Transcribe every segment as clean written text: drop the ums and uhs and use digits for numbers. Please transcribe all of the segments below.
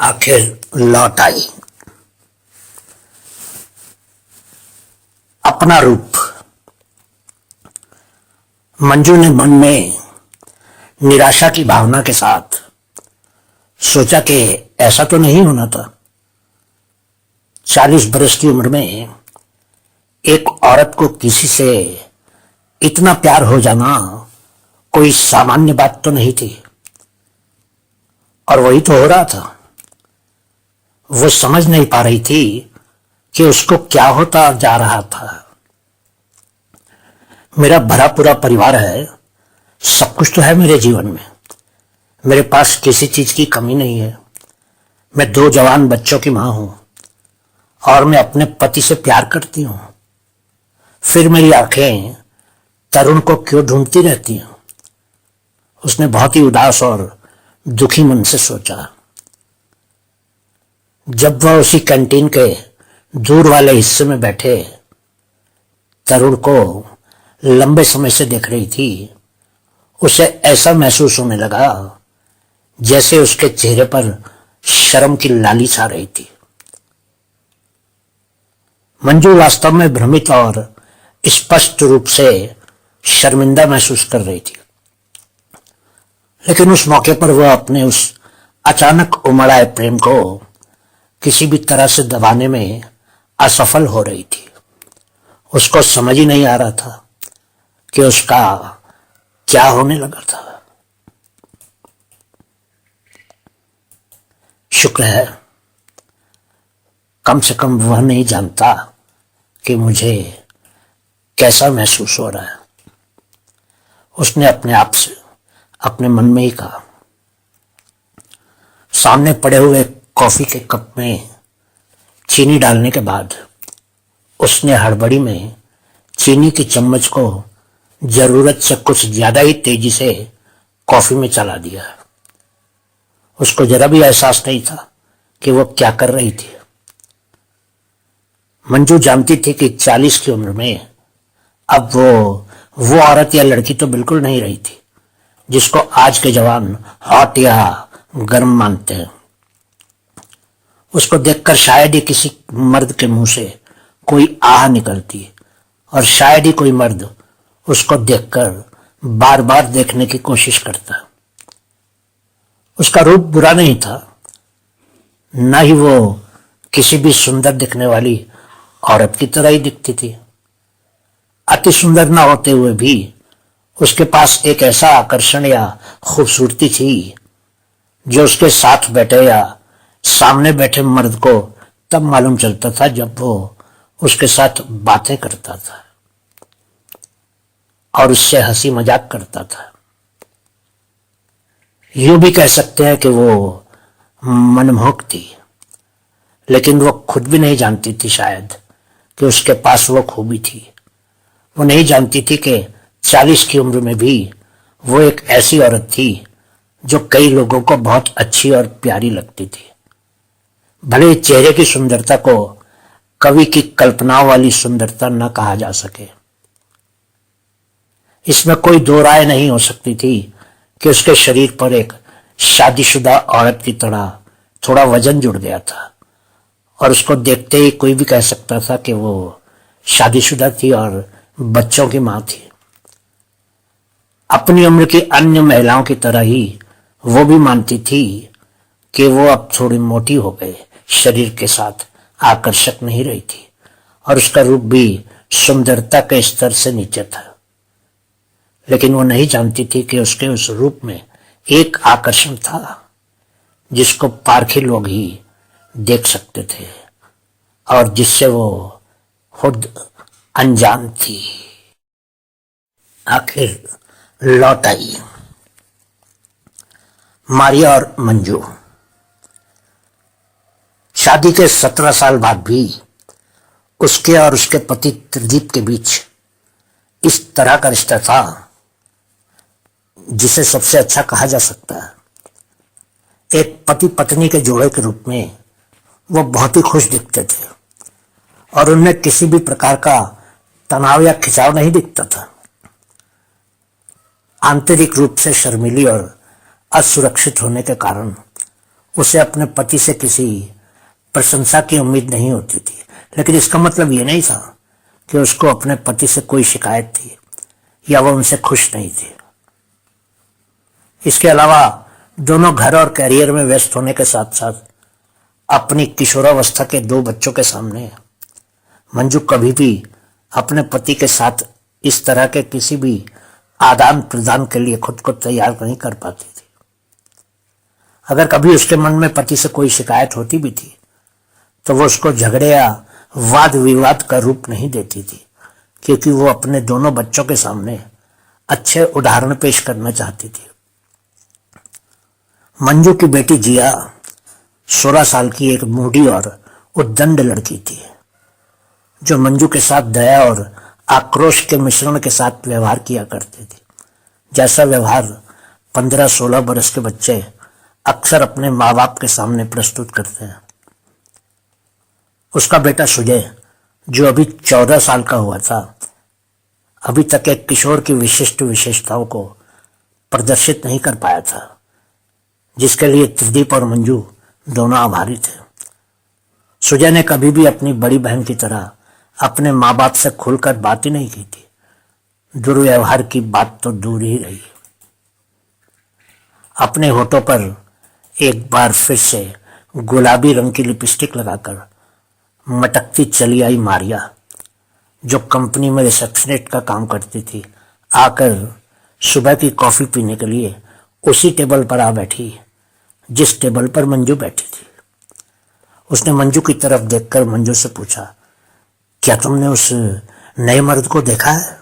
आखिर लौट आई। अपना रूप। मंजू ने मन में निराशा की भावना के साथ सोचा कि ऐसा तो नहीं होना था। 40 बरस की उम्र में एक औरत को किसी से इतना प्यार हो जाना कोई सामान्य बात तो नहीं थी, और वही तो हो रहा था। वो समझ नहीं पा रही थी कि उसको क्या होता जा रहा था। मेरा भरा पूरा परिवार है, सब कुछ तो है मेरे जीवन में, मेरे पास किसी चीज की कमी नहीं है। मैं 2 जवान बच्चों की मां हूं और मैं अपने पति से प्यार करती हूं। फिर मेरी आंखें तरुण को क्यों ढूंढती रहती हैं? उसने बहुत ही उदास और दुखी मन से सोचा। जब वह उसी कैंटीन के दूर वाले हिस्से में बैठे तरुण को लंबे समय से देख रही थी, उसे ऐसा महसूस होने लगा जैसे उसके चेहरे पर शर्म की लाली छा रही थी। मंजू वास्तव में भ्रमित और स्पष्ट रूप से शर्मिंदा महसूस कर रही थी, लेकिन उस मौके पर वह अपने उस अचानक उमड़ आए प्रेम को किसी भी तरह से दबाने में असफल हो रही थी। उसको समझ ही नहीं आ रहा था कि उसका क्या होने लगा था। शुक्र है कम से कम वह नहीं जानता कि मुझे कैसा महसूस हो रहा है, उसने अपने आप से अपने मन में ही कहा। सामने पड़े हुए कॉफी के कप में चीनी डालने के बाद उसने हड़बड़ी में चीनी की चम्मच को जरूरत से कुछ ज्यादा ही तेजी से कॉफी में चला दिया। उसको जरा भी एहसास नहीं था कि वो क्या कर रही थी। मंजू जानती थी कि 40 की उम्र में अब वो औरत या लड़की तो बिल्कुल नहीं रही थी जिसको आज के जवान हॉट या गर्म मानते हैं। उसको देखकर शायद ही किसी मर्द के मुंह से कोई आह निकलती, और शायद ही कोई मर्द उसको देखकर बार बार देखने की कोशिश करता। उसका रूप बुरा नहीं था, न ही वो किसी भी सुंदर दिखने वाली औरत की तरह ही दिखती थी। अति सुंदर न होते हुए भी उसके पास एक ऐसा आकर्षण या खूबसूरती थी जो उसके साथ बैठे या सामने बैठे मर्द को तब मालूम चलता था जब वो उसके साथ बातें करता था और उससे हंसी मजाक करता था। यूं भी कह सकते हैं कि वो मनमोहक थी, लेकिन वो खुद भी नहीं जानती थी शायद कि उसके पास वो खूबी थी। वो नहीं जानती थी कि 40 की उम्र में भी वो एक ऐसी औरत थी जो कई लोगों को बहुत अच्छी और प्यारी लगती थी। भले चेहरे की सुंदरता को कवि की कल्पनाओं वाली सुंदरता न कहा जा सके, इसमें कोई दो राय नहीं हो सकती थी कि उसके शरीर पर एक शादीशुदा औरत की तरह थोड़ा वजन जुड़ गया था, और उसको देखते ही कोई भी कह सकता था कि वो शादीशुदा थी और बच्चों की मां थी। अपनी उम्र की अन्य महिलाओं की तरह ही वो भी मानती थी कि वो अब थोड़ी मोटी हो गए शरीर के साथ आकर्षक नहीं रही थी, और उसका रूप भी सुंदरता के स्तर से नीचे था। लेकिन वो नहीं जानती थी कि उसके उस रूप में एक आकर्षण था जिसको पारखी लोग ही देख सकते थे और जिससे वो खुद अनजान थी। आखिर लौट आई। मारिया और मंजू। शादी के 17 साल बाद भी उसके और उसके पति त्रिदीप के बीच इस तरह का रिश्ता था जिसे सबसे अच्छा कहा जा सकता है। एक पति पत्नी के जोड़े के रूप में वो बहुत ही खुश दिखते थे और उनमें किसी भी प्रकार का तनाव या खिंचाव नहीं दिखता था। आंतरिक रूप से शर्मीली और असुरक्षित होने के कारण उसे अपने पति से किसी प्रशंसा की उम्मीद नहीं होती थी, लेकिन इसका मतलब ये नहीं था कि उसको अपने पति से कोई शिकायत थी या वो उनसे खुश नहीं थी। इसके अलावा दोनों घर और कैरियर में व्यस्त होने के साथ साथ अपनी किशोरावस्था के 2 बच्चों के सामने मंजू कभी भी अपने पति के साथ इस तरह के किसी भी आदान प्रदान के लिए खुद को तैयार नहीं कर पाती थी। अगर कभी उसके मन में पति से कोई शिकायत होती भी थी तो वो उसको झगड़े या वाद विवाद का रूप नहीं देती थी, क्योंकि वो अपने दोनों बच्चों के सामने अच्छे उदाहरण पेश करना चाहती थी। मंजू की बेटी जिया 16 साल की एक मूडी और उद्दंड लड़की थी, जो मंजू के साथ दया और आक्रोश के मिश्रण के साथ व्यवहार किया करती थी, जैसा व्यवहार 15-16 बरस के बच्चे अक्सर अपने माँ बाप के सामने प्रस्तुत करते हैं। उसका बेटा सुजय, जो अभी 14 साल का हुआ था, अभी तक एक किशोर की विशिष्ट विशेषताओं को प्रदर्शित नहीं कर पाया था, जिसके लिए त्रिदीप और मंजू दोनों आभारी थे। सुजय ने कभी भी अपनी बड़ी बहन की तरह अपने माँ बाप से खुलकर बात ही नहीं की थी। दुर्व्यवहार की बात तो दूर ही रही। अपने होठों पर एक बार फिर से गुलाबी रंग की लिपस्टिक लगाकर मटकती चली आई मारिया, जो कंपनी में रिसेप्शनिस्ट का काम करती थी, आकर सुबह की कॉफी पीने के लिए उसी टेबल पर आ बैठी जिस टेबल पर मंजू बैठी थी। उसने मंजू की तरफ देखकर मंजू से पूछा, क्या तुमने उस नए मर्द को देखा है?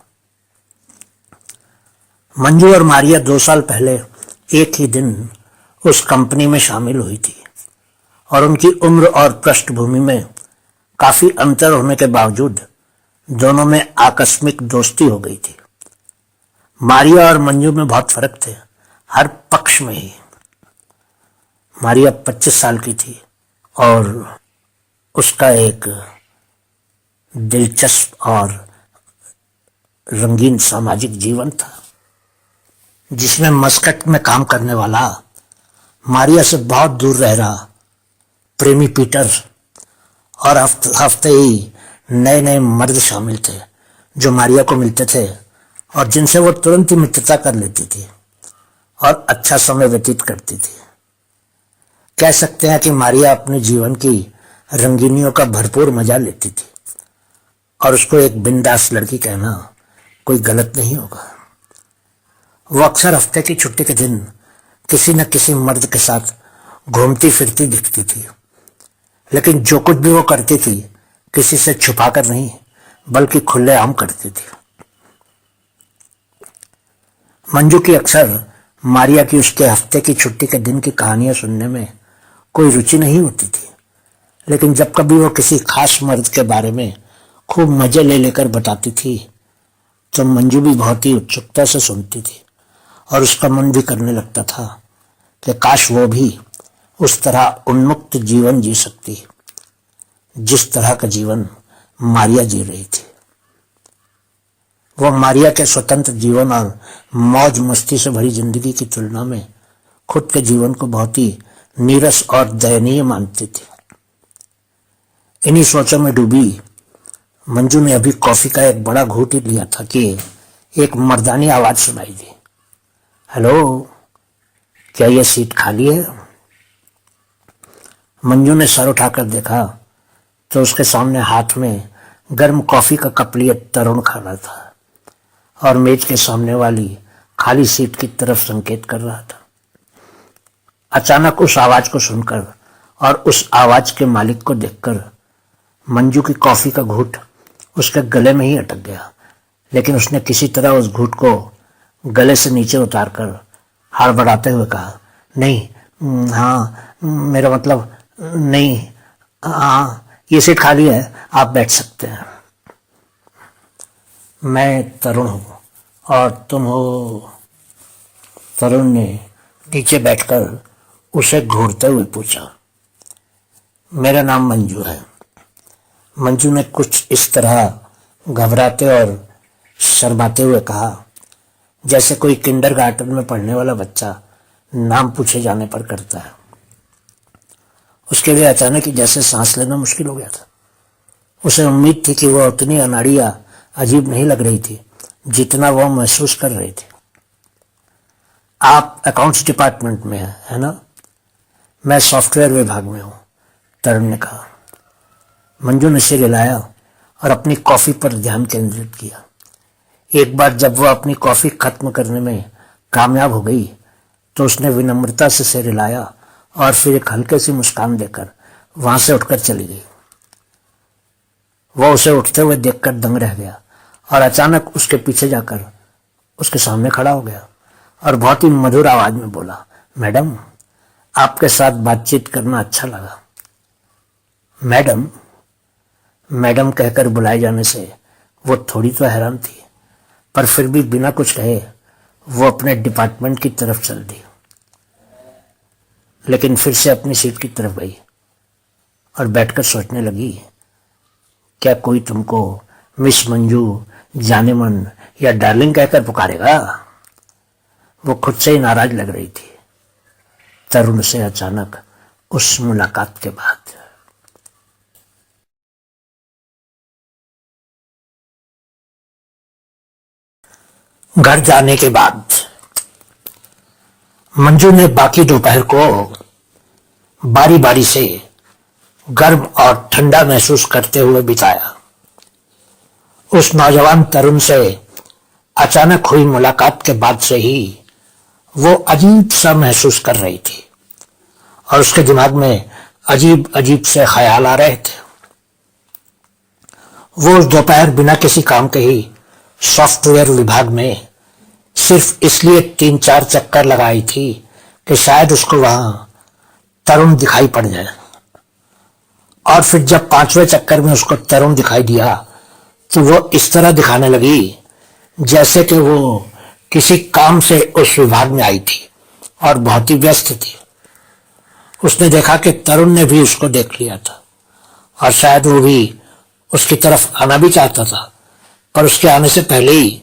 मंजू और मारिया 2 साल पहले एक ही दिन उस कंपनी में शामिल हुई थी और उनकी उम्र और पृष्ठभूमि में काफी अंतर होने के बावजूद दोनों में आकस्मिक दोस्ती हो गई थी। मारिया और मंजू में बहुत फर्क थे, हर पक्ष में ही। मारिया 25 साल की थी और उसका एक दिलचस्प और रंगीन सामाजिक जीवन था, जिसमें मस्कट में काम करने वाला मारिया से बहुत दूर रह रहा प्रेमी पीटर और हफ्ते ही नए नए मर्द शामिल थे, जो मारिया को मिलते थे और जिनसे वो तुरंत ही मित्रता कर लेती थी और अच्छा समय व्यतीत करती थी। कह सकते हैं कि मारिया अपने जीवन की रंगीनियों का भरपूर मजा लेती थी और उसको एक बिंदास लड़की कहना कोई गलत नहीं होगा। वो अक्सर हफ्ते की छुट्टी के दिन किसी न किसी मर्द के साथ घूमती फिरती दिखती थी, लेकिन जो कुछ भी वो करती थी किसी से छुपाकर नहीं बल्कि खुलेआम करती थी। मंजू की अक्सर मारिया की उसके हफ्ते की छुट्टी के दिन की कहानियां सुनने में कोई रुचि नहीं होती थी, लेकिन जब कभी वो किसी खास मर्द के बारे में खूब मजे ले लेकर बताती थी तो मंजू भी बहुत ही उत्सुकता से सुनती थी और उसका मन भी करने लगता था कि काश वो भी उस तरह उन्मुक्त जीवन जी सकती जिस तरह का जीवन मारिया जी रही थी। वो मारिया के स्वतंत्र जीवन और मौज मस्ती से भरी जिंदगी की तुलना में खुद के जीवन को बहुत ही नीरस और दयनीय मानती थी। इन्हीं सोचों में डूबी मंजू ने अभी कॉफी का एक बड़ा घूंट ही लिया था कि एक मर्दानी आवाज सुनाई दी, हेलो, क्या यह सीट खाली है? मंजू ने सर उठाकर देखा तो उसके सामने हाथ में गर्म कॉफी का कप लिए तरुण खड़ा था और मेज के सामने वाली खाली सीट की तरफ संकेत कर रहा था। अचानक उस आवाज को सुनकर और उस आवाज के मालिक को देखकर मंजू की कॉफी का घूंट उसके गले में ही अटक गया, लेकिन उसने किसी तरह उस घूंट को गले से नीचे उतारकर हड़बड़ाते हुए कहा, नहीं, हाँ, मेरा मतलब नहीं, हाँ, ये सीट खाली है, आप बैठ सकते हैं। मैं तरुण हूँ और तुम हो? तरुण ने नीचे बैठकर उसे घूरते हुए पूछा। मेरा नाम मंजू है। मंजू ने कुछ इस तरह घबराते और शर्माते हुए कहा जैसे कोई किंडरगार्टन में पढ़ने वाला बच्चा नाम पूछे जाने पर करता है। उसके लिए अचानक ही जैसे सांस लेना मुश्किल हो गया था। उसे उम्मीद थी कि वह उतनी अनाड़ियां अजीब नहीं लग रही थी जितना वह महसूस कर रही थी। आप अकाउंट्स डिपार्टमेंट में हैं, है ना? मैं सॉफ्टवेयर विभाग में हूं, तरुण ने कहा। मंजू ने सिर हिलाया और अपनी कॉफी पर ध्यान केंद्रित किया। एक बार जब वह अपनी कॉफी खत्म करने में कामयाब हो गई तो उसने विनम्रता से सिर हिलाया और फिर एक हल्के सी मुस्कान देकर वहां से उठकर चली गई। वह उसे उठते हुए देखकर दंग रह गया और अचानक उसके पीछे जाकर उसके सामने खड़ा हो गया और बहुत ही मधुर आवाज में बोला, मैडम, आपके साथ बातचीत करना अच्छा लगा। मैडम मैडम कहकर बुलाए जाने से वो थोड़ी तो हैरान थी, पर फिर भी बिना कुछ कहे वो अपने डिपार्टमेंट की तरफ चल दी, लेकिन फिर से अपनी सीट की तरफ गई और बैठकर सोचने लगी, क्या कोई तुमको मिस मंजू, जाने मन या डार्लिंग कहकर पुकारेगा? वो खुद से ही नाराज लग रही थी तरुण से अचानक उस मुलाकात के बाद। घर जाने के बाद मंजू ने बाकी दोपहर को बारी बारी से गर्म और ठंडा महसूस करते हुए बिताया। उस नौजवान तरुण से अचानक हुई मुलाकात के बाद से ही वो अजीब सा महसूस कर रही थी और उसके दिमाग में अजीब अजीब से ख्याल आ रहे थे। वो उस दोपहर बिना किसी काम के ही सॉफ्टवेयर विभाग में सिर्फ इसलिए 3-4 चक्कर लगाई थी कि शायद उसको वहां तरुण दिखाई पड़ जाए। और फिर जब 5वें चक्कर में उसको तरुण दिखाई दिया तो वो इस तरह दिखाने लगी जैसे कि वो किसी काम से उस विभाग में आई थी और बहुत ही व्यस्त थी। उसने देखा कि तरुण ने भी उसको देख लिया था और शायद वो भी उसकी तरफ आना भी चाहता था, पर उसके आने से पहले ही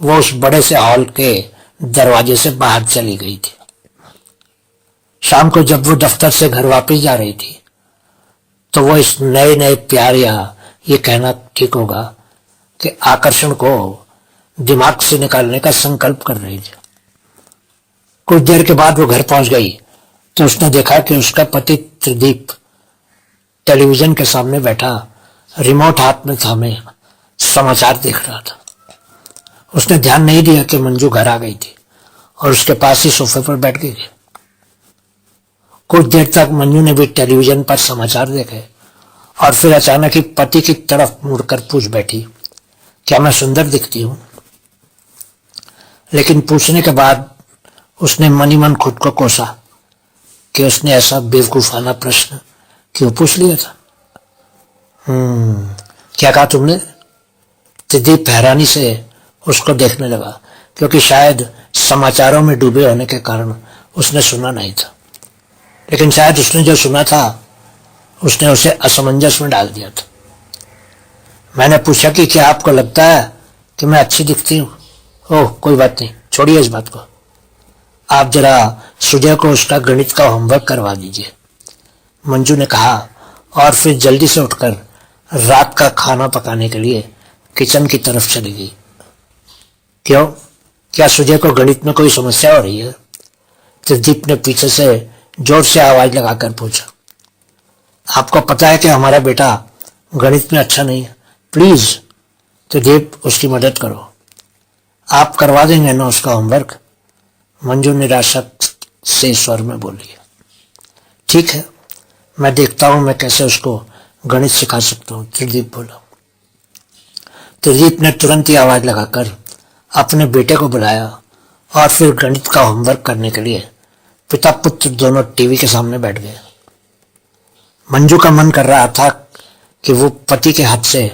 वो उस बड़े से हॉल के दरवाजे से बाहर चली गई थी। शाम को जब वो दफ्तर से घर वापस जा रही थी तो वो इस नए नए प्यार, या ये कहना ठीक होगा कि आकर्षण को दिमाग से निकालने का संकल्प कर रही थी। कुछ देर के बाद वो घर पहुंच गई तो उसने देखा कि उसका पति त्रिदीप टेलीविजन के सामने बैठा रिमोट हाथ में थामे समाचार देख रहा था। उसने ध्यान नहीं दिया कि मंजू घर आ गई थी और उसके पास ही सोफे पर बैठ गई थी। कुछ देर तक मंजू ने भी टेलीविजन पर समाचार देखे और फिर अचानक ही पति की तरफ मुड़कर पूछ बैठी, क्या मैं सुंदर दिखती हूं? लेकिन पूछने के बाद उसने मन ही मन खुद को कोसा कि उसने ऐसा बेवकूफाना प्रश्न क्यों पूछ लिया था। क्या कहा तुमने? त्रिदीप हैरानी से उसको देखने लगा क्योंकि शायद समाचारों में डूबे होने के कारण उसने सुना नहीं था, लेकिन शायद उसने जो सुना था उसने उसे असमंजस में डाल दिया था। मैंने पूछा कि क्या आपको लगता है कि मैं अच्छी दिखती हूँ? ओह, कोई बात नहीं, छोड़िए इस बात को। आप जरा सुजय को उसका गणित का होमवर्क करवा दीजिए, मंजू ने कहा और फिर जल्दी से उठकर रात का खाना पकाने के लिए किचन की तरफ चली गई। क्यों, क्या सुजय को गणित में कोई समस्या हो रही है? त्रिदीप ने पीछे से जोर से आवाज लगाकर पूछा। आपको पता है कि हमारा बेटा गणित में अच्छा नहीं है, प्लीज त्रिदीप उसकी मदद करो। आप करवा देंगे ना उसका होमवर्क? मंजू निराशा से स्वर में बोली। ठीक है, मैं देखता हूं मैं कैसे उसको गणित सिखा सकता हूं, त्रिदीप बोला। त्रिदीप ने तुरंत ही आवाज लगाकर अपने बेटे को बुलाया और फिर गणित का होमवर्क करने के लिए पिता पुत्र दोनों टीवी के सामने बैठ गए। मंजू का मन कर रहा था कि वो पति के हाथ से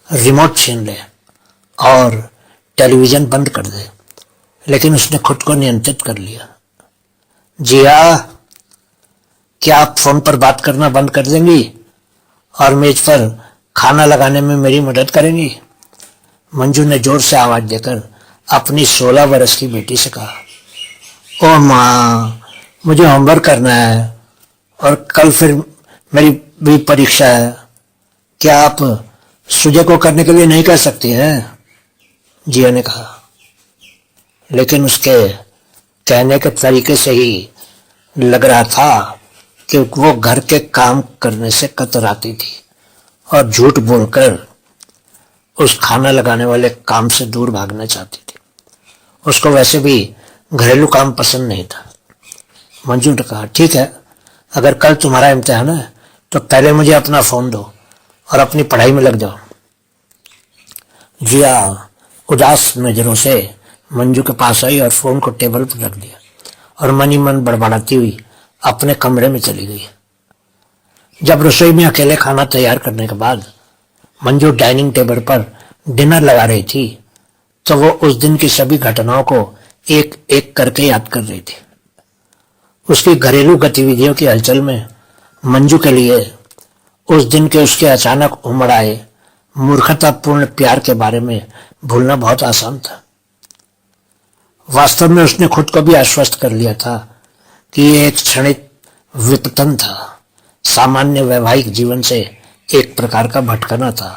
रिमोट छीन ले और टेलीविजन बंद कर दे, लेकिन उसने खुद को नियंत्रित कर लिया। जिया, क्या आप फोन पर बात करना बंद कर देंगी और मेज पर खाना लगाने में मेरी मदद करेंगी? मंजू ने जोर से आवाज देकर अपनी 16 वर्ष की बेटी से कहा। ओ माँ, मुझे होमवर्क करना है और कल फिर मेरी भी परीक्षा है, क्या आप सुजय को करने के लिए नहीं कह सकती हैं? जिया ने कहा। लेकिन उसके कहने के तरीके से ही लग रहा था कि वो घर के काम करने से कतराती थी और झूठ बोलकर उस खाना लगाने वाले काम से दूर भागना चाहती थी। उसको वैसे भी घरेलू काम पसंद नहीं था। मंजू ने कहा, ठीक है, अगर कल तुम्हारा इम्तिहान है तो पहले मुझे अपना फोन दो और अपनी पढ़ाई में लग जाओ। जिया उदास नजरों से मंजू के पास आई और फोन को टेबल पर रख दिया और मन ही मन बड़बड़ाती हुई अपने कमरे में चली गई। जब रसोई में अकेले खाना तैयार करने के बाद मंजू डाइनिंग टेबल पर डिनर लगा रही थी तो वो उस दिन की सभी घटनाओं को एक एक करके याद कर रही थी। उसकी घरेलू गतिविधियों की हलचल में मंजू के लिए उस दिन के उसके अचानक उमड़ आए मूर्खतापूर्ण प्यार के बारे में भूलना बहुत आसान था। वास्तव में उसने खुद को भी आश्वस्त कर लिया था कि ये एक क्षणिक विपतन था, सामान्य वैवाहिक जीवन से एक प्रकार का भटकना था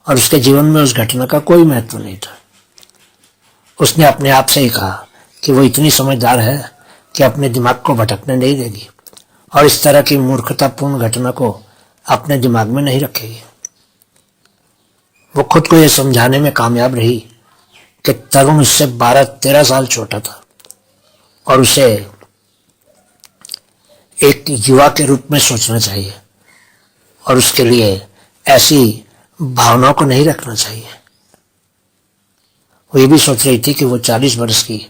और उसके जीवन में उस घटना का कोई महत्व नहीं था। उसने अपने आप से ही कहा कि वो इतनी समझदार है कि अपने दिमाग को भटकने नहीं देगी और इस तरह की मूर्खतापूर्ण घटना को अपने दिमाग में नहीं रखेगी। वो खुद को यह समझाने में कामयाब रही कि तरुण उससे 12-13 साल छोटा था और उसे एक युवा के रूप में सोचना चाहिए और उसके लिए ऐसी भावनाओं को नहीं रखना चाहिए। वो ये भी सोच रही थी कि वो 40 वर्ष की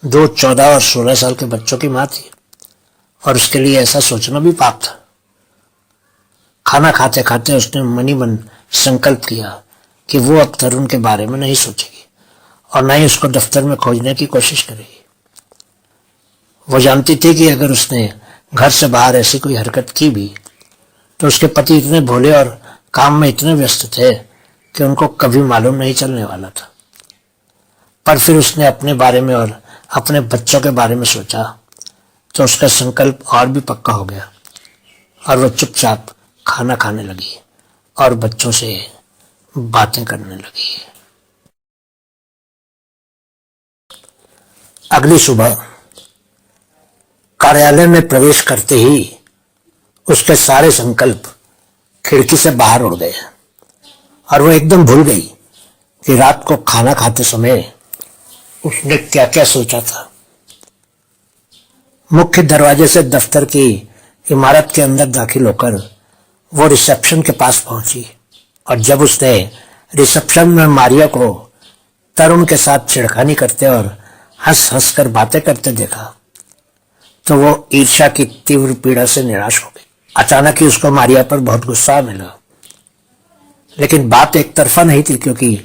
2 14 और 16 साल के बच्चों की माँ थी और उसके लिए ऐसा सोचना भी पाप था। खाना खाते खाते उसने मनी मन संकल्प किया कि वो अब तरुण के बारे में नहीं सोचेगी और न ही उसको दफ्तर में खोजने की कोशिश करेगी। वो जानती थी कि अगर उसने घर से बाहर ऐसी कोई हरकत की भी तो उसके पति इतने भोले और काम में इतने व्यस्त थे कि उनको कभी मालूम नहीं चलने वाला था। पर फिर उसने अपने बारे में और अपने बच्चों के बारे में सोचा तो उसका संकल्प और भी पक्का हो गया और वह चुपचाप खाना खाने लगी और बच्चों से बातें करने लगी। अगली सुबह कार्यालय में प्रवेश करते ही उसके सारे संकल्प खिड़की से बाहर उड़ गए और वो एकदम भूल गई कि रात को खाना खाते समय उसने क्या क्या सोचा था। मुख्य दरवाजे से दफ्तर की इमारत के अंदर दाखिल होकर वो रिसेप्शन के पास पहुंची और जब उसने रिसेप्शन में मारिया को तरुण के साथ छिड़खानी करते और हंस हंस कर बातें करते देखा तो वो ईर्ष्या की तीव्र पीड़ा से निराश हो गई। अचानक ही उसको मारिया पर बहुत गुस्सा मिला, लेकिन बात एक तरफा नहीं थी क्योंकि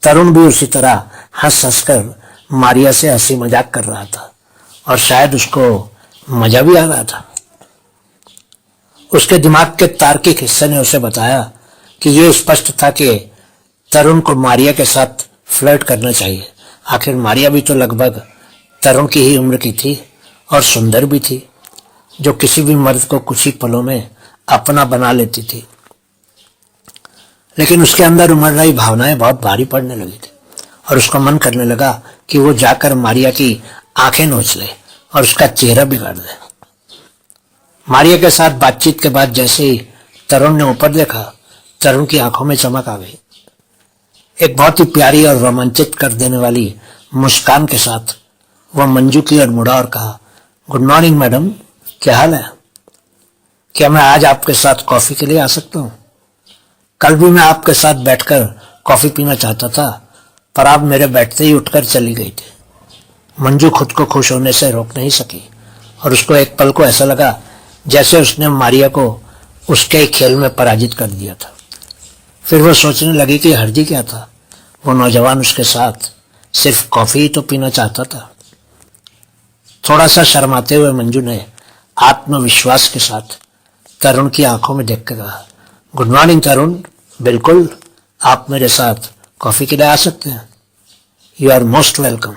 तरुण भी उसी तरह हंस हंस कर मारिया से हंसी मजाक कर रहा था और शायद उसको मजा भी आ रहा था। उसके दिमाग के तार्किक हिस्से ने उसे बताया कि यह स्पष्ट था कि तरुण को मारिया के साथ फ्लर्ट करना चाहिए। आखिर मारिया भी तो लगभग तरुण की ही उम्र की थी और सुंदर भी थी, जो किसी भी मर्द को कुछ ही पलों में अपना बना लेती थी। लेकिन उसके अंदर उमड़ रही भावनाएं बहुत भारी पड़ने लगी थी और उसका मन करने लगा कि वो जाकर मारिया की आंखें नोच ले और उसका चेहरा बिगाड़ दे। मारिया के साथ बातचीत के बाद जैसे ही तरुण ने ऊपर देखा, तरुण की आंखों में चमक आ गई। एक बहुत ही प्यारी और रोमांचित कर देने वाली मुस्कान के साथ वह मंजू की ओर मुड़ा और कहा, गुड मॉर्निंग मैडम, क्या हाल है? क्या मैं आज आपके साथ कॉफी के लिए आ सकता हूँ? कल भी मैं आपके साथ बैठकर कॉफी पीना चाहता था, पर आप मेरे बैठते ही उठकर चली गई थी। मंजू खुद को खुश होने से रोक नहीं सकी और उसको एक पल को ऐसा लगा जैसे उसने मारिया को उसके ही खेल में पराजित कर दिया था। फिर वो सोचने लगी कि हर्जी क्या था, वो नौजवान उसके साथ सिर्फ कॉफी ही तो पीना चाहता था। थोड़ा सा शर्माते हुए मंजू ने आत्मविश्वास के साथ तरुण की आंखों में देखकर कहा, गुड मॉर्निंग तरुण, बिल्कुल, आप मेरे साथ कॉफी के लिए आ सकते हैं। यू आर मोस्ट वेलकम,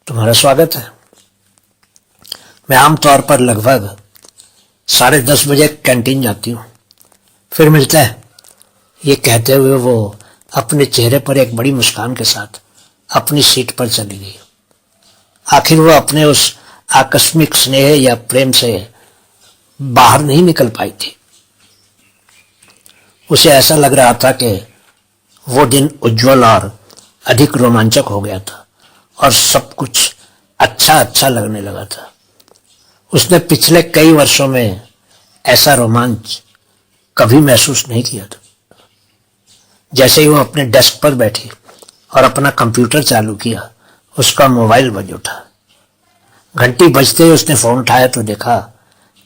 तुम्हारा स्वागत है। मैं आमतौर पर लगभग 10:30 बजे कैंटीन जाती हूँ, फिर मिलता है। ये कहते हुए वो अपने चेहरे पर एक बड़ी मुस्कान के साथ अपनी सीट पर चली गई। आखिर वो अपने उस आकस्मिक स्नेह या प्रेम से बाहर नहीं निकल पाई थी। उसे ऐसा लग रहा था कि वो दिन उज्जवल और अधिक रोमांचक हो गया था और सब कुछ अच्छा अच्छा लगने लगा था। उसने पिछले कई वर्षों में ऐसा रोमांच कभी महसूस नहीं किया था। जैसे ही वो अपने डेस्क पर बैठी और अपना कंप्यूटर चालू किया, उसका मोबाइल बज उठा। घंटी बजते ही उसने फोन उठाया तो देखा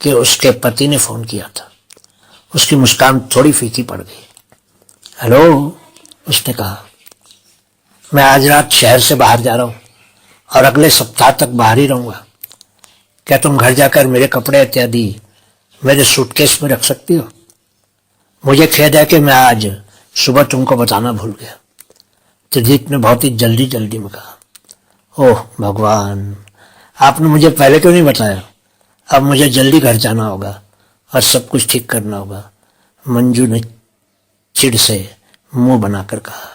कि उसके पति ने फोन किया था। उसकी मुस्कान थोड़ी फीकी पड़ गई। हेलो, उसने कहा, मैं आज रात शहर से बाहर जा रहा हूं और अगले सप्ताह तक बाहर ही रहूंगा। क्या तुम घर जाकर मेरे कपड़े इत्यादि मेरे सूटकेस में रख सकती हो? मुझे खेद है कि मैं आज सुबह तुमको बताना भूल गया। त्रिदीप ने बहुत ही जल्दी जल्दी में कहा। ओह भगवान, आपने मुझे पहले क्यों नहीं बताया? अब मुझे जल्दी घर जाना होगा और सब कुछ ठीक करना होगा, मंजू ने चिढ़ से मुंह बनाकर कहा।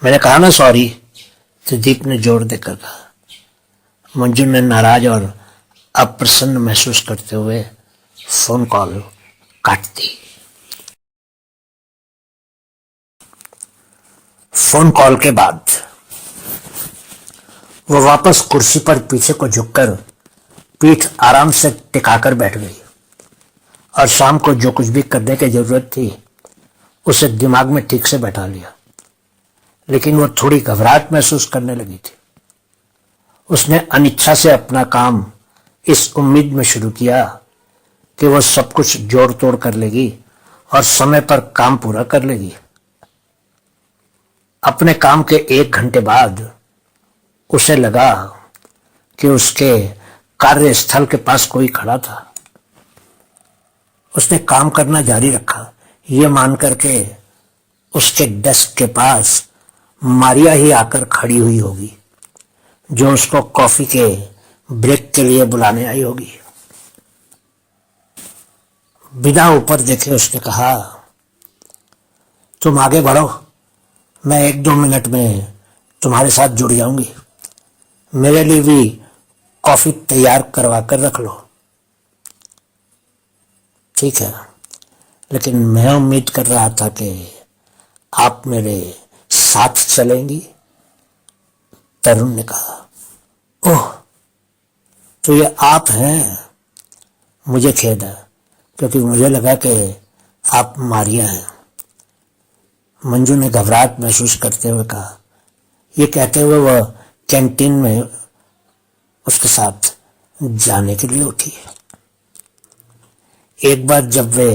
मैंने कहा ना सॉरी, त्रिदीप ने जोर देकर कहा। मंजू ने नाराज और अप्रसन्न महसूस करते हुए फोन कॉल काट दी। फोन कॉल के बाद वो वापस कुर्सी पर पीछे को झुककर पीठ आराम से टिकाकर बैठ गई और शाम को जो कुछ भी करने की जरूरत थी उसे दिमाग में ठीक से बैठा लिया। लेकिन वो थोड़ी घबराहट महसूस करने लगी थी। उसने अनिच्छा से अपना काम इस उम्मीद में शुरू किया कि वो सब कुछ जोड़ तोड़ कर लेगी और समय पर काम पूरा कर लेगी। अपने काम के 1 घंटे बाद उसे लगा कि उसके कार्यस्थल के पास कोई खड़ा था। उसने काम करना जारी रखा, ये मानकर के उसके डेस्क के पास मारिया ही आकर खड़ी हुई होगी, जो उसको कॉफी के ब्रेक के लिए बुलाने आई होगी। बिना ऊपर देखे उसने कहा, तुम आगे बढ़ो, मैं 1-2 मिनट में तुम्हारे साथ जुड़ जाऊंगी। मेरे लिए भी कॉफी तैयार करवा कर रख लो। ठीक है, लेकिन मैं उम्मीद कर रहा था कि आप मेरे साथ चलेंगी, तरुण ने कहा। ओह, तो ये आप हैं? मुझे खेद है, क्योंकि मुझे लगा कि आप मारिया हैं, मंजू ने घबराहट महसूस करते हुए कहा। ये कहते हुए वह कैंटीन में उसके साथ जाने के लिए उठी। एक बार जब वे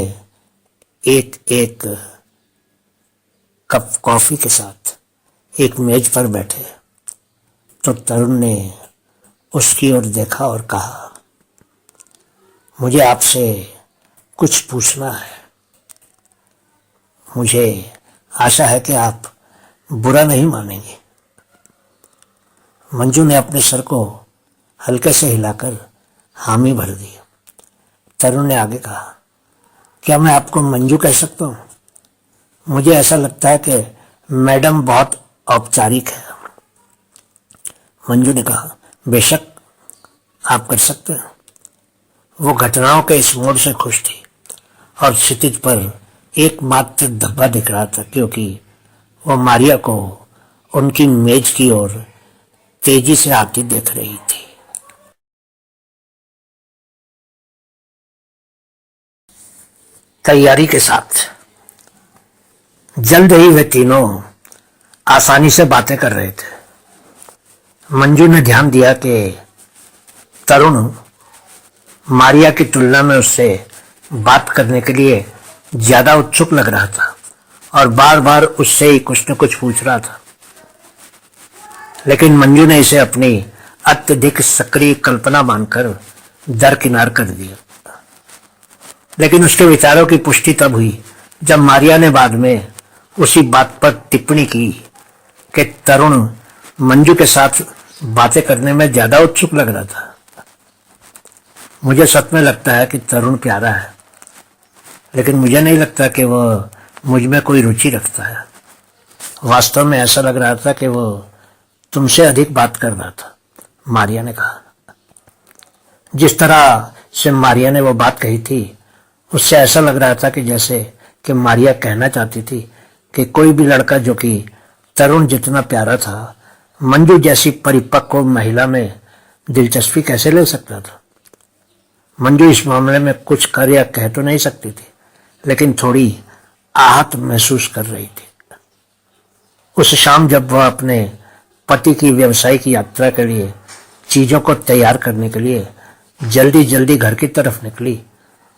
एक एक कप कॉफी के साथ एक मेज पर बैठे तो तरुण ने उसकी ओर देखा और कहा, मुझे आपसे कुछ पूछना है। मुझे आशा है कि आप बुरा नहीं मानेंगे। मंजू ने अपने सर को हल्के से हिलाकर हामी भर दी। तरुण ने आगे कहा, क्या मैं आपको मंजू कह सकता हूँ? मुझे ऐसा लगता है कि मैडम बहुत औपचारिक है। मंजू ने कहा, बेशक आप कर सकते हैं। वो घटनाओं के इस मोड़ से खुश थी और क्षितिज पर एकमात्र धब्बा दिख रहा था, क्योंकि वो मारिया को उनकी मेज की ओर तेजी से आती देख रही थी। तैयारी के साथ जल्द ही वे तीनों आसानी से बातें कर रहे थे। मंजू ने ध्यान दिया कि तरुण मारिया की तुलना में उससे बात करने के लिए ज्यादा उत्सुक लग रहा था और बार बार उससे ही कुछ न कुछ पूछ रहा था। लेकिन मंजू ने इसे अपनी अत्यधिक सक्रिय कल्पना मानकर दरकिनार कर दिया। लेकिन उसके विचारों की पुष्टि तब हुई जब मारिया ने बाद में उसी बात पर टिप्पणी की कि तरुण मंजू के साथ बातें करने में ज्यादा उत्सुक लग रहा था। मुझे सच में लगता है कि तरुण प्यारा है, लेकिन मुझे नहीं लगता कि वो मुझ में कोई रुचि रखता है। वास्तव में ऐसा लग रहा था कि वो तुमसे अधिक बात कर रहा था, मारिया ने कहा। जिस तरह से मारिया ने वो बात कही थी, उससे ऐसा लग रहा था कि जैसे कि मारिया कहना चाहती थी कि कोई भी लड़का जो कि तरुण जितना प्यारा था, मंजू जैसी परिपक्व महिला में दिलचस्पी कैसे ले सकता था। मंजू इस मामले में कुछ कर या कह तो नहीं सकती थी, लेकिन थोड़ी आहत महसूस कर रही थी। उस शाम जब वह अपने पति की व्यावसायिक यात्रा के लिए चीजों को तैयार करने के लिए जल्दी जल्दी घर की तरफ निकली,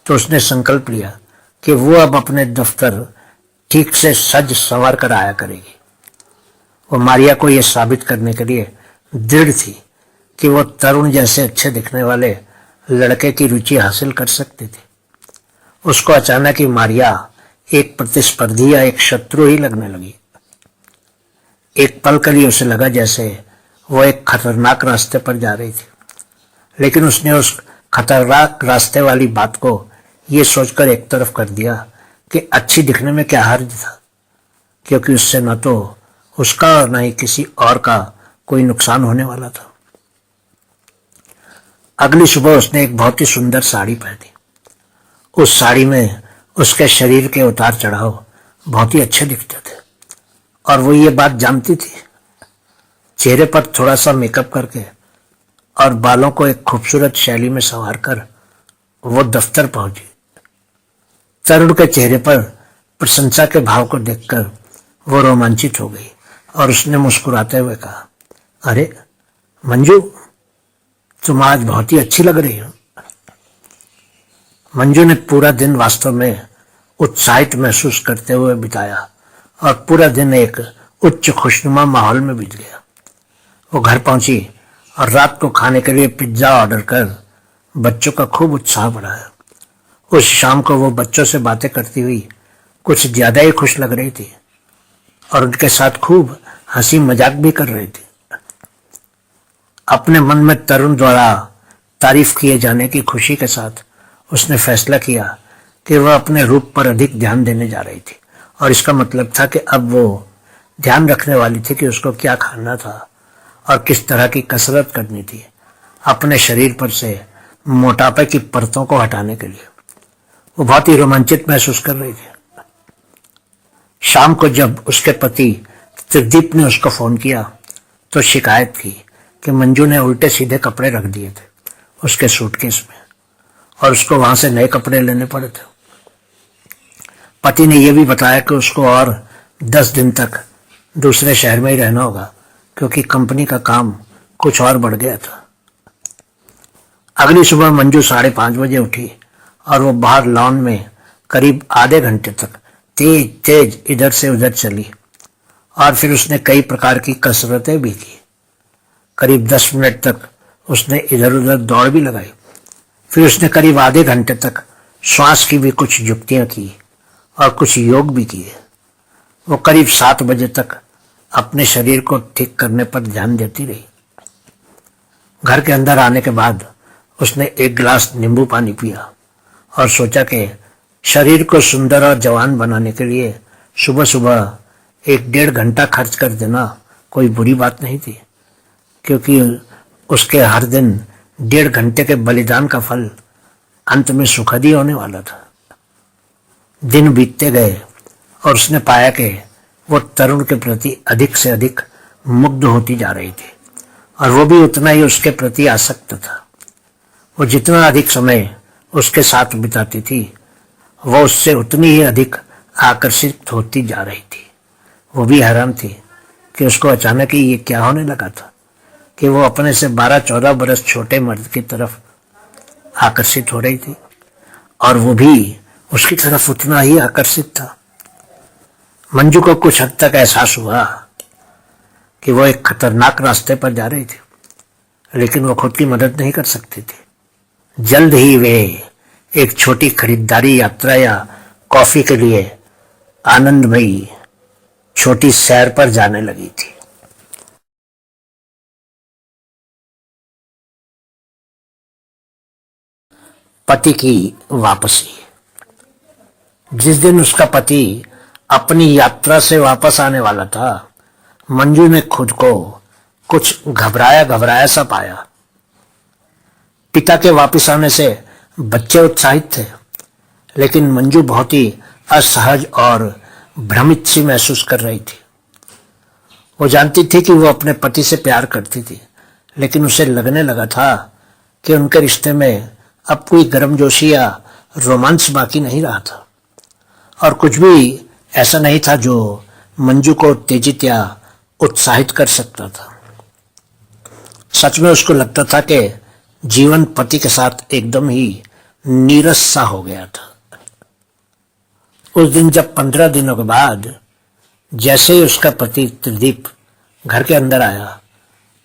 तो उसने संकल्प लिया कि वो अब अपने दफ्तर ठीक से सज संवर कर आया करेगी। वो मारिया को यह साबित करने के लिए दृढ़ थी कि वो तरुण जैसे अच्छे दिखने वाले लड़के की रुचि हासिल कर सकती थी। उसको अचानक ही मारिया एक प्रतिस्पर्धी या एक शत्रु ही लगने लगी। एक पल के लिए उसे लगा जैसे वो एक खतरनाक रास्ते पर जा रही थी, लेकिन उसने उस खतरनाक रास्ते वाली बात को ये सोचकर एक तरफ कर दिया कि अच्छी दिखने में क्या हर्ज था, क्योंकि उससे न तो उसका और न ही किसी और का कोई नुकसान होने वाला था। अगली सुबह उसने एक बहुत ही सुंदर साड़ी पहनी। उस साड़ी में उसके शरीर के उतार चढ़ाव बहुत ही अच्छे दिखते थे, और वो ये बात जानती थी। चेहरे पर थोड़ा सा मेकअप करके और बालों को एक खूबसूरत शैली में संवार कर वो दफ्तर पहुंची। तरुण के चेहरे पर प्रशंसा के भाव को देखकर वो रोमांचित हो गई और उसने मुस्कुराते हुए कहा, अरे मंजू, तुम आज बहुत ही अच्छी लग रही हो। मंजू ने पूरा दिन वास्तव में उत्साहित महसूस करते हुए बिताया और पूरा दिन एक उच्च खुशनुमा माहौल में बीत गया। वो घर पहुंची और रात को खाने के लिए पिज्जा ऑर्डर कर बच्चों का खूब उत्साह बढ़ाया। उस शाम को वो बच्चों से बातें करती हुई कुछ ज्यादा ही खुश लग रही थी और उनके साथ खूब हंसी मजाक भी कर रही थी। अपने मन में तरुण द्वारा तारीफ किए जाने की खुशी के साथ उसने फैसला किया कि वह अपने रूप पर अधिक ध्यान देने जा रही थी, और इसका मतलब था कि अब वो ध्यान रखने वाली थी कि उसको क्या खाना था और किस तरह की कसरत करनी थी अपने शरीर पर से मोटापे की परतों को हटाने के लिए। वो बहुत ही रोमांचित महसूस कर रही थी। शाम को जब उसके पति त्रिदीप ने उसको फोन किया तो शिकायत की कि मंजू ने उल्टे सीधे कपड़े रख दिए थे उसके सूटकेस में और उसको वहां से नए कपड़े लेने पड़े थे। पति ने यह भी बताया कि उसको और 10 दिन तक दूसरे शहर में ही रहना होगा, क्योंकि कंपनी का काम कुछ और बढ़ गया था। अगली सुबह मंजू 5:30 बजे उठी और वो बाहर लॉन में करीब आधे घंटे तक तेज तेज इधर से उधर चली और फिर उसने कई प्रकार की कसरतें भी की। करीब 10 मिनट तक उसने इधर उधर दौड़ भी लगाई। फिर उसने करीब आधे घंटे तक श्वास की भी कुछ युक्तियां की और कुछ योग भी किए। वो करीब 7 बजे तक अपने शरीर को ठीक करने पर ध्यान देती रही। घर के अंदर आने के बाद उसने एक गिलास नींबू पानी पिया और सोचा कि शरीर को सुंदर और जवान बनाने के लिए सुबह सुबह 1-1.5 घंटा खर्च कर देना कोई बुरी बात नहीं थी, क्योंकि उसके हर दिन 1.5 घंटे के बलिदान का फल अंत में सुखद ही होने वाला था। दिन बीतते गए और उसने पाया कि वो तरुण के प्रति अधिक से अधिक मुग्ध होती जा रही थी और वो भी उतना ही उसके प्रति आसक्त था। वो जितना अधिक समय उसके साथ बिताती थी, वो उससे उतनी ही अधिक आकर्षित होती जा रही थी। वो भी हैरान थी कि उसको अचानक ही ये क्या होने लगा था कि वो अपने से 12-14 बरस छोटे मर्द की तरफ आकर्षित हो रही थी और वो भी उसकी तरफ उतना ही आकर्षित था। मंजू को कुछ हद तक एहसास हुआ कि वो एक खतरनाक रास्ते पर जा रही थी, लेकिन वो खुद की मदद नहीं कर सकती थी। जल्द ही वे एक छोटी खरीदारी यात्रा या कॉफी के लिए आनंदमयी छोटी सैर पर जाने लगी थी। पति की वापसी। जिस दिन उसका पति अपनी यात्रा से वापस आने वाला था, मंजू ने खुद को कुछ घबराया घबराया सा पाया। पिता के वापस आने से बच्चे उत्साहित थे, लेकिन मंजू बहुत ही असहज और भ्रमित सी महसूस कर रही थी। वो जानती थी कि वो अपने पति से प्यार करती थी, लेकिन उसे लगने लगा था कि उनके रिश्ते में अब कोई गर्मजोशी या रोमांस बाकी नहीं रहा था, और कुछ भी ऐसा नहीं था जो मंजू को उत्तेजित या उत्साहित कर सकता था। सच में उसको लगता था कि जीवन पति के साथ एकदम ही नीरस सा हो गया था। उस दिन जब 15 दिनों के बाद जैसे ही उसका पति त्रिदीप घर के अंदर आया,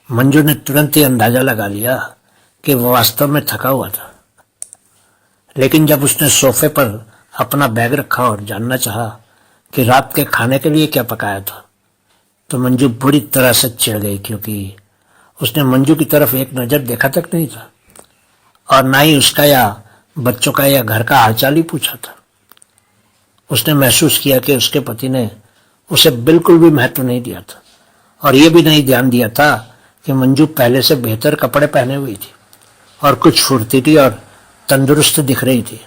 मंजू ने तुरंत ही अंदाजा लगा लिया कि वो वास्तव में थका हुआ था। लेकिन जब उसने सोफे पर अपना बैग रखा और जानना चाहा कि रात के खाने के लिए क्या पकाया था, तो मंजू बुरी तरह से चिढ़ गई, क्योंकि उसने मंजू की तरफ एक नजर देखा तक नहीं था और ना ही उसका या बच्चों का या घर का हालचाल ही पूछा था। उसने महसूस किया कि उसके पति ने उसे बिल्कुल भी महत्व नहीं दिया था और ये भी नहीं ध्यान दिया था कि मंजू पहले से बेहतर कपड़े पहने हुई थी और कुछ फुर्तीली और तंदुरुस्त दिख रही थी।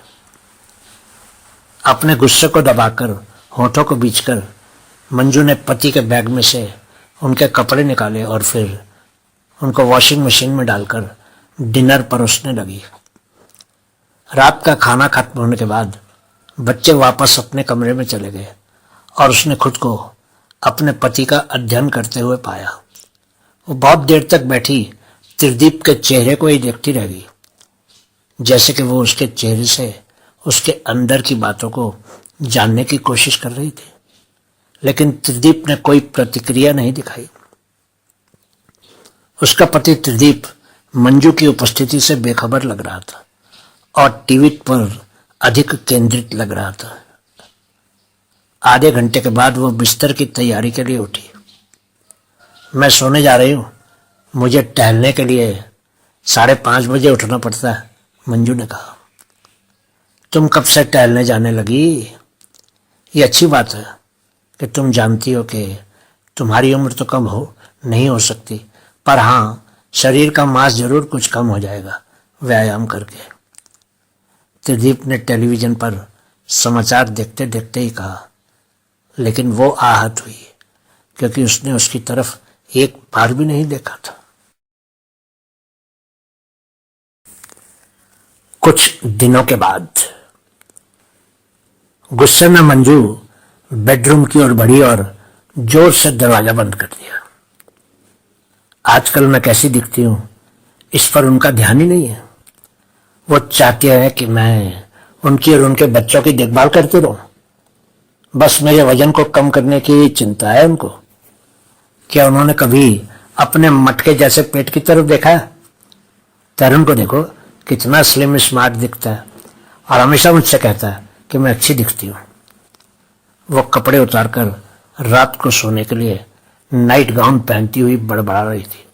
अपने गुस्से को दबाकर, होठों को बीचकर मंजू ने पति के बैग में से उनके कपड़े निकाले और फिर उनको वॉशिंग मशीन में डालकर डिनर परोसने लगी। रात का खाना खत्म होने के बाद बच्चे वापस अपने कमरे में चले गए और उसने खुद को अपने पति का अध्ययन करते हुए पाया। वो बहुत देर तक बैठी त्रिदीप के चेहरे को ही देखती रह गई, जैसे कि वो उसके चेहरे से उसके अंदर की बातों को जानने की कोशिश कर रही थी। लेकिन त्रिदीप ने कोई प्रतिक्रिया नहीं दिखाई। उसका पति त्रिदीप मंजू की उपस्थिति से बेखबर लग रहा था और टीवी पर अधिक केंद्रित लग रहा था। आधे घंटे के बाद वो बिस्तर की तैयारी के लिए उठी। मैं सोने जा रही हूँ, मुझे टहलने के लिए 5:30 बजे उठना पड़ता है, मंजू ने कहा। तुम कब से टहलने जाने लगी? ये अच्छी बात है कि तुम जानती हो कि तुम्हारी उम्र तो कम नहीं हो सकती, पर हाँ, शरीर का मांस जरूर कुछ कम हो जाएगा व्यायाम करके। त्रिदीप ने टेलीविजन पर समाचार देखते देखते ही कहा, लेकिन वो आहत हुई क्योंकि उसने उसकी तरफ एक बार भी नहीं देखा था। कुछ दिनों के बाद गुस्से में मंजू बेडरूम की ओर बढ़ी और जोर से दरवाजा बंद कर दिया। आजकल मैं कैसी दिखती हूं, इस पर उनका ध्यान ही नहीं है। वो चाहती है कि मैं उनकी और उनके बच्चों की देखभाल करती रहूं। बस मेरे वजन को कम करने की चिंता है उनको। क्या उन्होंने कभी अपने मटके जैसे पेट की तरफ देखा है? तरुण को देखो, कितना स्लिम स्मार्ट दिखता है और हमेशा मुझसे कहता है कि मैं अच्छी दिखती हूँ। वो कपड़े उतारकर रात को सोने के लिए नाइट गाउन पहनती हुई बड़बड़ा रही थी।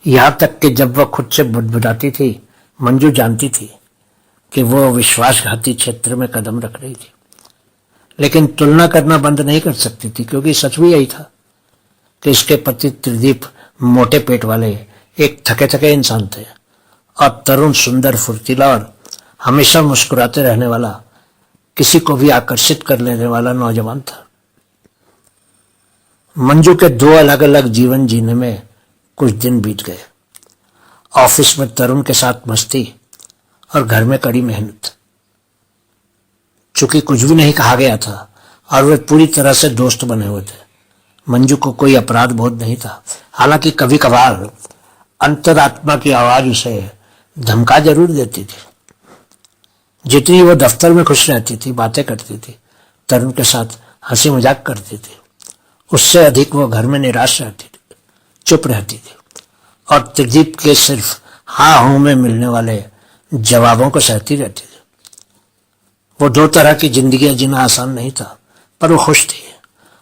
यहां तक कि जब वह खुद से बुदबुदाती थी, मंजू जानती थी कि वो विश्वासघाती क्षेत्र में कदम रख रही थी, लेकिन तुलना करना बंद नहीं कर सकती थी, क्योंकि सच भी यही था कि इसके पति त्रिदीप मोटे पेट वाले एक थके थके इंसान थे और तरुण सुंदर, फुर्तीला और हमेशा मुस्कुराते रहने वाला, किसी को भी आकर्षित कर लेने वाला नौजवान था। मंजू के 2 अलग अलग जीवन जीने में कुछ दिन बीत गए। ऑफिस में तरुण के साथ मस्ती और घर में कड़ी मेहनत। चूंकि कुछ भी नहीं कहा गया था और वे पूरी तरह से दोस्त बने हुए थे, मंजू को कोई अपराध बोध नहीं था। हालांकि कभी कभार अंतरात्मा की आवाज उसे धमका जरूर देती थी। जितनी वो दफ्तर में खुश रहती थी, बातें करती थी, तरुण के साथ हंसी मजाक करती थी, उससे अधिक वो घर में निराश रहती थी, चुप रहती थी और त्रिदीप के सिर्फ हाँ हूं में मिलने वाले जवाबों को सहती रहती थी। वो 2 तरह की जिंदगी जीना आसान नहीं था, पर वो खुश थी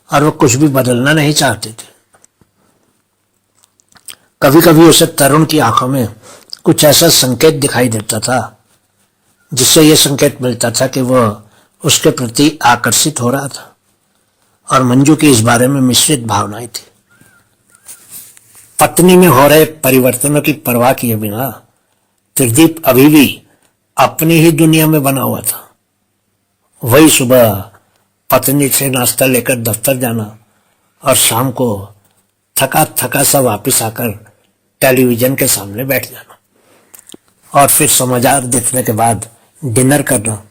और वो कुछ भी बदलना नहीं चाहती थी। कभी कभी उसे तरुण की आंखों में कुछ ऐसा संकेत दिखाई देता था जिससे यह संकेत मिलता था कि वह उसके प्रति आकर्षित हो रहा था, और मंजू की इस बारे में मिश्रित भावनाएं थी। पत्नी में हो रहे परिवर्तनों की परवाह किए बिना त्रिदीप अभी भी अपनी ही दुनिया में बना हुआ था। वही सुबह पत्नी से नाश्ता लेकर दफ्तर जाना और शाम को थका थका सा वापस आकर टेलीविजन के सामने बैठ जाना और फिर समाचार देखने के बाद डिनर करना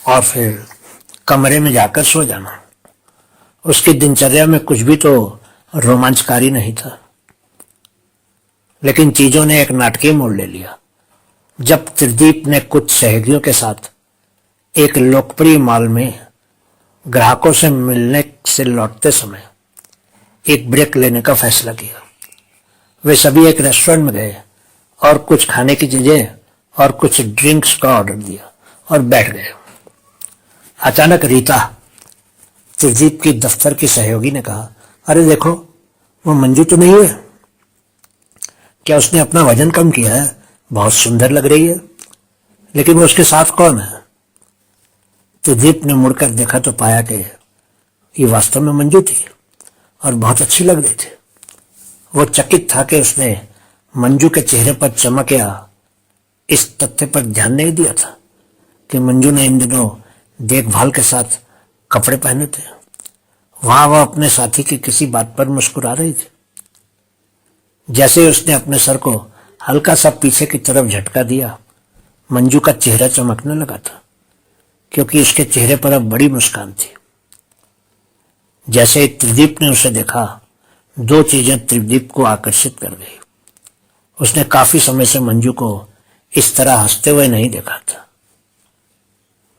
और फिर कमरे में जाकर सो जाना। उसकी दिनचर्या में कुछ भी तो रोमांचकारी नहीं था। लेकिन चीजों ने एक नाटकीय मोड़ ले लिया जब त्रिदीप ने कुछ सहयोगियों के साथ एक लोकप्रिय मॉल में ग्राहकों से मिलने से लौटते समय एक ब्रेक लेने का फैसला किया। वे सभी एक रेस्टोरेंट में गए और कुछ खाने की चीजें और कुछ ड्रिंक्स का ऑर्डर दिया और बैठ गए। अचानक रीता, त्रिदीप की दफ्तर की सहयोगी, ने कहा, अरे देखो, वो मंजू तो नहीं है? क्या उसने अपना वजन कम किया है? बहुत सुंदर लग रही है। लेकिन वो उसके साथ कौन है? त्रिदीप ने मुड़कर देखा तो पाया कि ये वास्तव में मंजू थी और बहुत अच्छी लग रही थी। वो चकित था कि उसने मंजू के चेहरे पर चमक या इस तथ्य पर ध्यान नहीं दिया था कि मंजू ने इन दिनों देखभाल के साथ कपड़े पहने थे। वहां वह अपने साथी की किसी बात पर मुस्कुरा रही थी। जैसे ही उसने अपने सर को हल्का सा पीछे की तरफ झटका दिया, मंजू का चेहरा चमकने लगा था, क्योंकि उसके चेहरे पर अब बड़ी मुस्कान थी। जैसे ही त्रिदीप ने उसे देखा, दो चीजें त्रिदीप को आकर्षित कर गई। उसने काफी समय से मंजू को इस तरह हंसते हुए नहीं देखा था,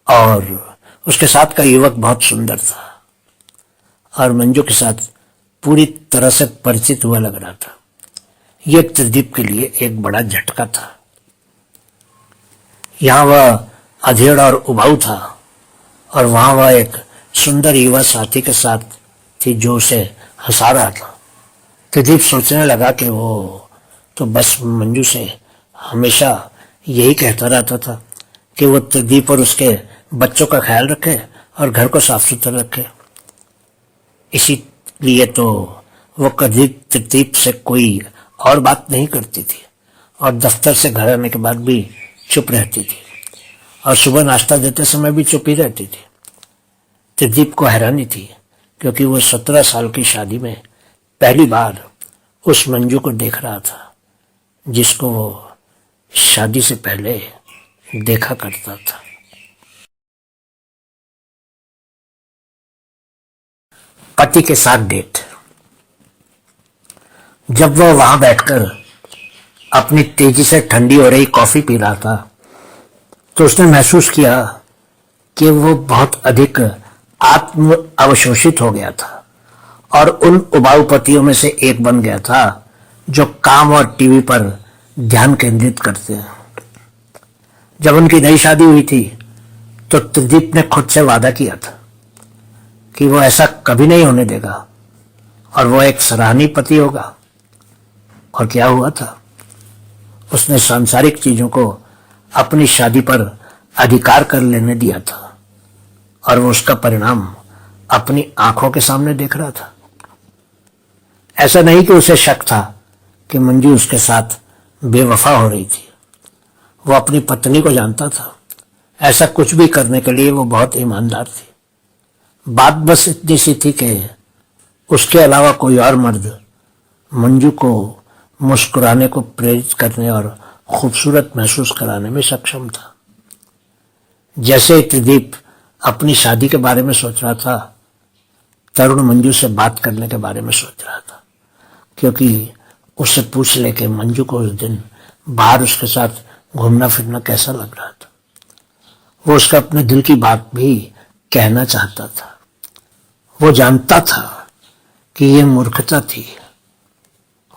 और उसके साथ का युवक बहुत सुंदर था और मंजू के साथ पूरी तरह से परिचित हुआ लग रहा था। यह त्रिदीप के लिए एक बड़ा झटका था। यहां वह अधेड़ और उबाऊ था और वहां वह एक सुंदर युवा साथी के साथ थी जो उसे हंसा रहा था। त्रिदीप सोचने लगा कि वो तो बस मंजू से हमेशा यही कहता रहता था कि वो त्रिदीप और उसके बच्चों का ख्याल रखे और घर को साफ सुथरा रखे। इसीलिए तो वो कभी त्रिदीप से कोई और बात नहीं करती थी और दफ्तर से घर आने के बाद भी चुप रहती थी और सुबह नाश्ता देते समय भी चुप ही रहती थी। त्रिदीप को हैरानी थी क्योंकि वो 17 साल की शादी में पहली बार उस मंजू को देख रहा था जिसको वो शादी से पहले देखा करता था। पति के साथ डेट। जब वह वहां बैठकर अपनी तेजी से ठंडी हो रही कॉफी पी रहा था तो उसने महसूस किया कि वो बहुत अधिक आत्म अवशोषित हो गया था और उन उबाऊ पतियों में से एक बन गया था जो काम और टीवी पर ध्यान केंद्रित करते हैं। जब उनकी नई शादी हुई थी तो त्रिदीप ने खुद से वादा किया था कि वो ऐसा कभी नहीं होने देगा और वो एक सराहनीय पति होगा। और क्या हुआ था? उसने सांसारिक चीजों को अपनी शादी पर अधिकार कर लेने दिया था और वो उसका परिणाम अपनी आंखों के सामने देख रहा था। ऐसा नहीं कि उसे शक था कि मंजू उसके साथ बेवफा हो रही थी। वो अपनी पत्नी को जानता था। ऐसा कुछ भी करने के लिए वो बहुत ईमानदार थी। बात बस इतनी सी थी कि उसके अलावा कोई और मर्द मंजू को मुस्कुराने को प्रेरित करने और खूबसूरत महसूस कराने में सक्षम था। जैसे त्रिदीप अपनी शादी के बारे में सोच रहा था, तरुण मंजू से बात करने के बारे में सोच रहा था, क्योंकि उससे पूछ ले कि मंजू को उस दिन बाहर उसके साथ घूमना फिरना कैसा लग रहा था। वो उसका अपने दिल की बात भी कहना चाहता था। वो जानता था कि ये मूर्खता थी।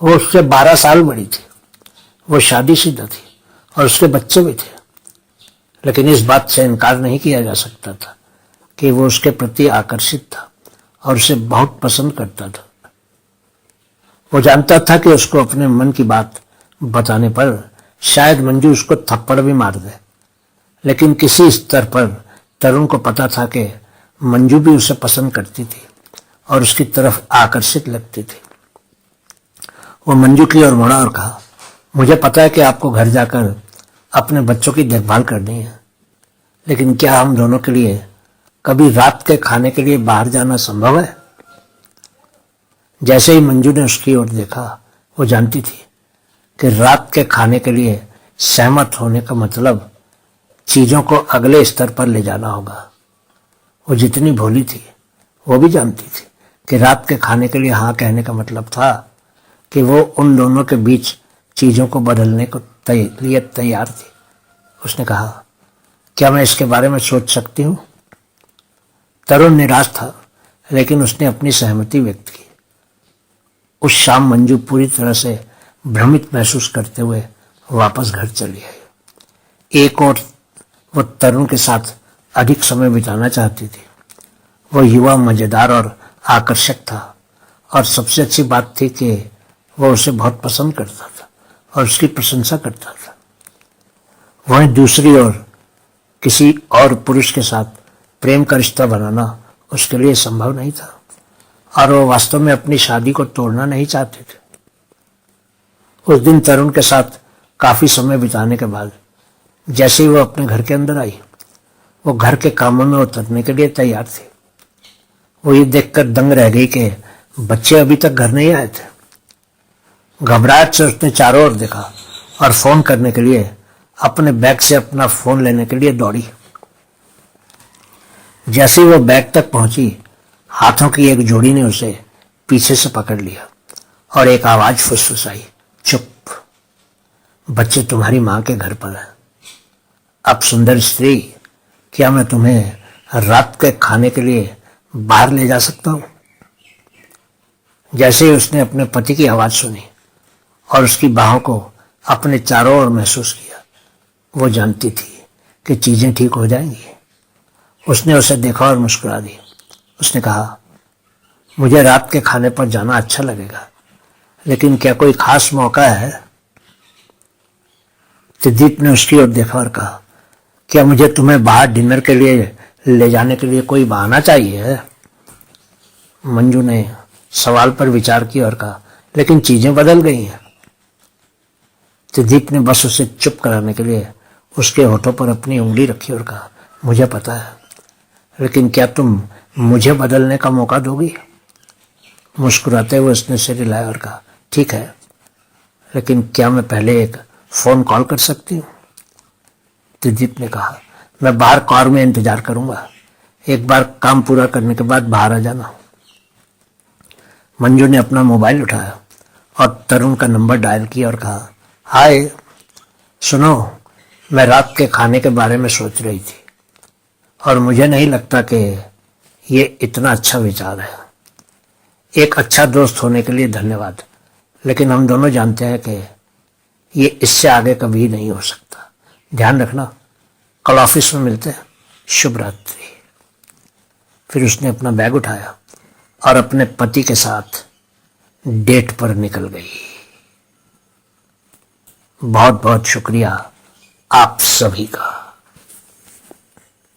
वो उससे 12 साल बड़ी थी। वो शादीशुदा थी और उसके बच्चे भी थे। लेकिन इस बात से इनकार नहीं किया जा सकता था कि वो उसके प्रति आकर्षित था और उसे बहुत पसंद करता था। वो जानता था कि उसको अपने मन की बात बताने पर शायद मंजू उसको थप्पड़ भी मार दे, लेकिन किसी स्तर पर तरुण को पता था कि मंजू भी उसे पसंद करती थी और उसकी तरफ आकर्षित लगती थी। वो मंजू की ओर मुड़ा और कहा, मुझे पता है कि आपको घर जाकर अपने बच्चों की देखभाल करनी है, लेकिन क्या हम दोनों के लिए कभी रात के खाने के लिए बाहर जाना संभव है? जैसे ही मंजू ने उसकी ओर देखा, वो जानती थी कि रात के खाने के लिए सहमत होने का मतलब चीजों को अगले स्तर पर ले जाना होगा। वो जितनी भोली थी, वो भी जानती थी कि रात के खाने के लिए हाँ कहने का मतलब था कि वो उन दोनों के बीच चीजों को बदलने को लिए तैयार थी। उसने कहा, क्या मैं इसके बारे में सोच सकती हूँ? तरुण निराश था, लेकिन उसने अपनी सहमति व्यक्त की। उस शाम मंजू पूरी तरह से भ्रमित महसूस करते हुए वापस घर चली आई। एक और वो तरुण के साथ अधिक समय बिताना चाहती थी। वो युवा मजेदार और आकर्षक था, और सबसे अच्छी बात थी कि वो उसे बहुत पसंद करता था और उसकी प्रशंसा करता था। वहीं दूसरी ओर किसी और पुरुष के साथ प्रेम का रिश्ता बनाना उसके लिए संभव नहीं था, और वो वास्तव में अपनी शादी को तोड़ना नहीं चाहते थे। उस दिन तरुण के साथ काफी समय बिताने के बाद जैसे ही वो अपने घर के अंदर आई, वो घर के कामों में उतरने के लिए तैयार थी। वो ये देखकर दंग रह गई कि बच्चे अभी तक घर नहीं आए थे। घबराहट से उसने चारों ओर देखा और फोन करने के लिए अपने बैग से अपना फोन लेने के लिए दौड़ी। जैसे ही वो बैग तक पहुंची, हाथों की एक जोड़ी ने उसे पीछे से पकड़ लिया और एक आवाज फुसफुसाई, चुप, बच्चे तुम्हारी मां के घर पर है। अब सुंदर स्त्री, क्या मैं तुम्हें रात के खाने के लिए बाहर ले जा सकता हूं? जैसे ही उसने अपने पति की आवाज सुनी और उसकी बाहों को अपने चारों ओर महसूस किया, वो जानती थी कि चीजें ठीक हो जाएंगी। उसने उसे देखा और मुस्कुरा दी। उसने कहा, मुझे रात के खाने पर जाना अच्छा लगेगा, लेकिन क्या कोई खास मौका है? सिद्दीप ने उसकी ओर देखा और कहा, क्या मुझे तुम्हें बाहर डिनर के लिए ले जाने के लिए कोई बहाना चाहिए? मंजू ने सवाल पर विचार किया और कहा, लेकिन चीजें बदल गई हैं। सिद्दीप ने बस उसे चुप कराने के लिए उसके होठों पर अपनी उंगली रखी और कहा, मुझे पता है, लेकिन क्या तुम मुझे बदलने का मौका दोगी? मुस्कुराते हुए उसने सिर हिलाया और कहा, ठीक है, लेकिन क्या मैं पहले एक फोन कॉल कर सकती हूँ? सिद्दीप ने कहा, मैं बाहर कार में इंतजार करूंगा। एक बार काम पूरा करने के बाद बाहर आ जाना। मंजू ने अपना मोबाइल उठाया और तरुण का नंबर डायल किया और कहा, हाय, सुनो, मैं रात के खाने के बारे में सोच रही थी और मुझे नहीं लगता कि ये इतना अच्छा विचार है। एक अच्छा दोस्त होने के लिए धन्यवाद, लेकिन हम दोनों जानते हैं कि ये इससे आगे कभी नहीं हो सकता। ध्यान रखना, कल ऑफिस में मिलते हैं। शुभ रात्रि। फिर उसने अपना बैग उठाया और अपने पति के साथ डेट पर निकल गई। बहुत बहुत शुक्रिया आप सभी का।